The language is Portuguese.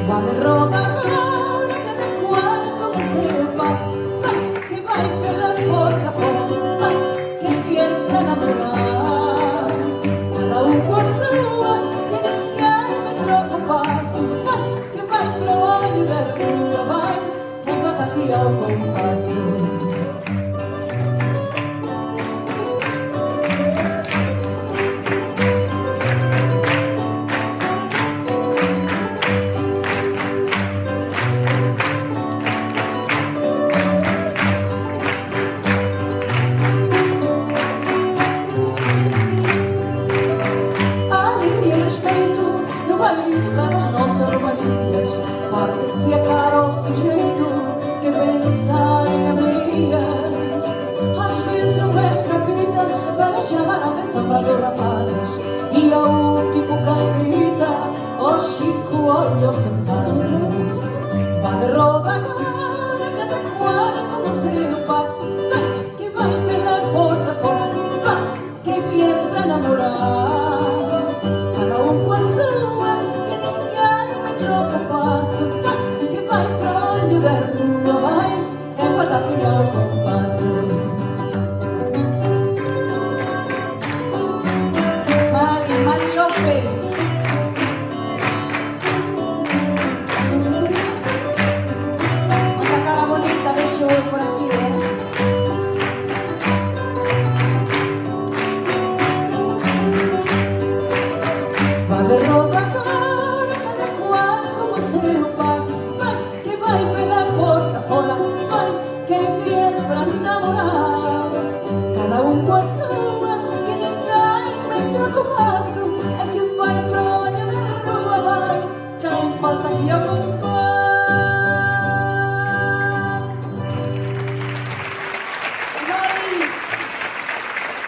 Vá de roda agora, cada qual como seu pai, que vai pela porta fora, que viene para namorar. Cada com a sua, que ninguém me troca o passo, que vai para o olho da rua, vai, que toca aqui ao compasso. Das nossas romanias, parte-se a cara ao sujeito que pensar em haverias. Às vezes o mestre apita para chamar a atenção para os rapazes, e ao último quem grita: oh Chico, olha o que fazes. Vá de roda agora, cada qual como o seu pai, que vai pela porta fora, que viene para namorar. Cada com a sua, que ninguém me troca o passo.